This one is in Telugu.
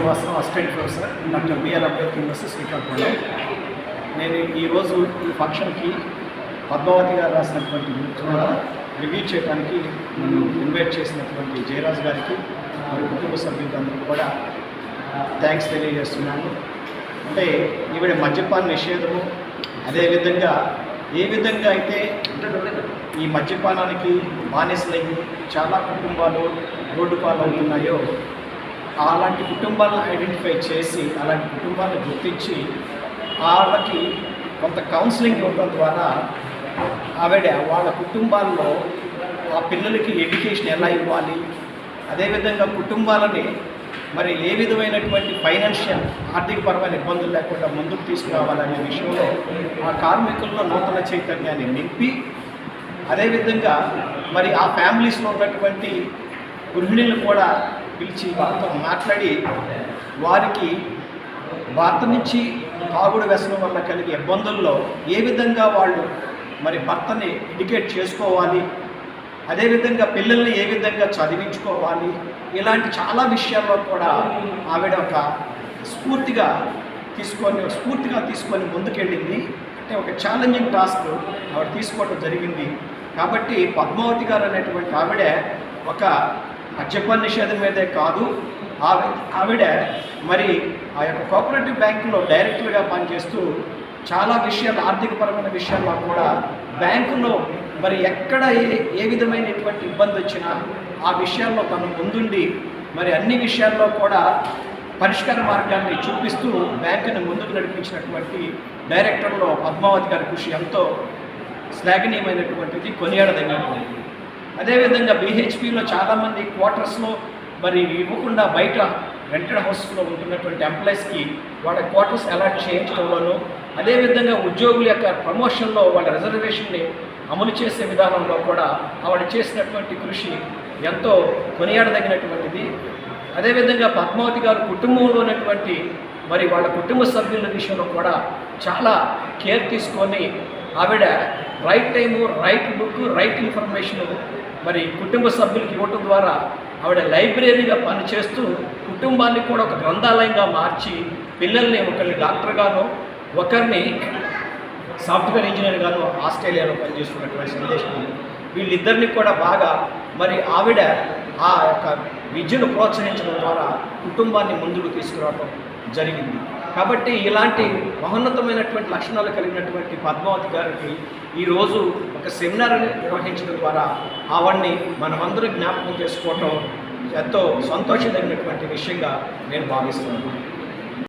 Srinivasarao, assistant professor, doctor B R Ambedkar university, Srikakulam. నేను ఈరోజు ఈ ఫంక్షన్కి పద్మావతి గారు రాసినటువంటి బుక్ రివ్యూ చేయడానికి నన్ను ఇన్వైట్ చేసినటువంటి జయరాజ్ గారికి మరియు కుటుంబ సభ్యులందరికీ కూడా థ్యాంక్స్ తెలియజేస్తున్నాను. అంటే ఈవిడ మద్యపాన నిషేధము, అదేవిధంగా ఏ విధంగా అయితే ఈ మద్యపానానికి బానిసలయ్యి చాలా కుటుంబాలు రోడ్డు పాలవుతున్నాయో అలాంటి కుటుంబాలను ఐడెంటిఫై చేసి అలాంటి కుటుంబాలను గుర్తించి వాళ్ళకి కొంత కౌన్సిలింగ్ ఇవ్వడం ద్వారా ఆవిడ వాళ్ళ కుటుంబాల్లో ఆ పిల్లలకి ఎడ్యుకేషన్ ఎలా ఇవ్వాలి, అదేవిధంగా కుటుంబాలని మరి ఏ విధమైనటువంటి ఫైనాన్షియల్ ఆర్థికపరమైన ఇబ్బందులు లేకుండా ముందుకు తీసుకురావాలనే విషయంలో ఆ కార్మికుల్లో నూతన చైతన్యాన్ని నింపి, అదేవిధంగా మరి ఆ ఫ్యామిలీస్లో ఉన్నటువంటి గృహిణులను కూడా పిలిచి వారితో మాట్లాడి వారికి భర్త నుంచి తాగుడు వ్యసనం వల్ల కలిగే ఇబ్బందుల్లో ఏ విధంగా వాళ్ళు మరి భర్తని ఎడ్యుకేట్ చేసుకోవాలి, అదేవిధంగా పిల్లల్ని ఏ విధంగా చదివించుకోవాలి, ఇలాంటి చాలా విషయాల్లో కూడా ఆవిడ ఒక స్ఫూర్తిగా తీసుకొని ముందుకెళ్ళింది. అంటే ఒక ఛాలెంజింగ్ టాస్క్ ఆవిడ తీసుకోవడం జరిగింది. కాబట్టి పద్మావతి గారు అనేటువంటి ఆవిడ ఒక మద్యపాన నిషేధం మీదే కాదు, ఆవిడ మరి ఆ యొక్క కోఆపరేటివ్ బ్యాంకులో డైరెక్టర్గా పనిచేస్తూ చాలా విషయాలు, ఆర్థికపరమైన విషయాల్లో కూడా బ్యాంకులో మరి ఎక్కడ ఏ విధమైనటువంటి ఇబ్బంది వచ్చినా ఆ విషయాల్లో తను ముందుండి మరి అన్ని విషయాల్లో కూడా పరిష్కార మార్గాన్ని చూపిస్తూ బ్యాంకుని ముందుకు నడిపించినటువంటి డైరెక్టర్లో పద్మావతి గారి కృషి ఎంతో శ్లాఘనీయమైనటువంటిది, కొనియాడదగినటువంటిది. అదేవిధంగా బీహెచ్పీలో చాలామంది క్వార్టర్స్లో మరి ఇవ్వకుండా బయట రెంటెడ్ హౌస్లో ఉంటున్నటువంటి ఎంప్లాయీస్కి వాళ్ళ క్వార్టర్స్ అలాట్ చేయించడంలోనూ, అదేవిధంగా ఉద్యోగుల యొక్క ప్రమోషన్లో వాళ్ళ రిజర్వేషన్ని అమలు చేసే విధానంలో కూడా ఆవిడ చేసినటువంటి కృషి ఎంతో కొనియాడదగినటువంటిది. అదేవిధంగా పద్మావతి గారు కుటుంబంలో ఉన్నటువంటి మరి వాళ్ళ కుటుంబ సభ్యుల విషయంలో కూడా చాలా కేర్ తీసుకొని ఆవిడ right time, right book, right information మరి కుటుంబ సభ్యులకి ఇవ్వటం ద్వారా ఆవిడ లైబ్రరీగా పనిచేస్తూ కుటుంబాన్ని కూడా ఒక గ్రంథాలయంగా మార్చి పిల్లల్ని ఒకరిని డాక్టర్గాను ఒకరిని సాఫ్ట్వేర్ ఇంజనీర్గాను ఆస్ట్రేలియాలో పనిచేస్తున్నటువంటి సందేశం, వీళ్ళిద్దరిని కూడా బాగా మరి ఆవిడ ఆ యొక్క విద్యను ప్రోత్సహించడం ద్వారా కుటుంబాన్ని ముందుకు తీసుకురావడం జరిగింది. కాబట్టి ఇలాంటి మహోన్నతమైనటువంటి లక్షణాలు కలిగినటువంటి పద్మావతి గారికి ఈరోజు ఒక సెమినార్ నిర్వహించడం ద్వారా ఆవిడ్ని మనమందరూ జ్ఞాపకం చేసుకోవటం ఎంతో సంతోషదగినటువంటి విషయంగా నేను భావిస్తున్నాను.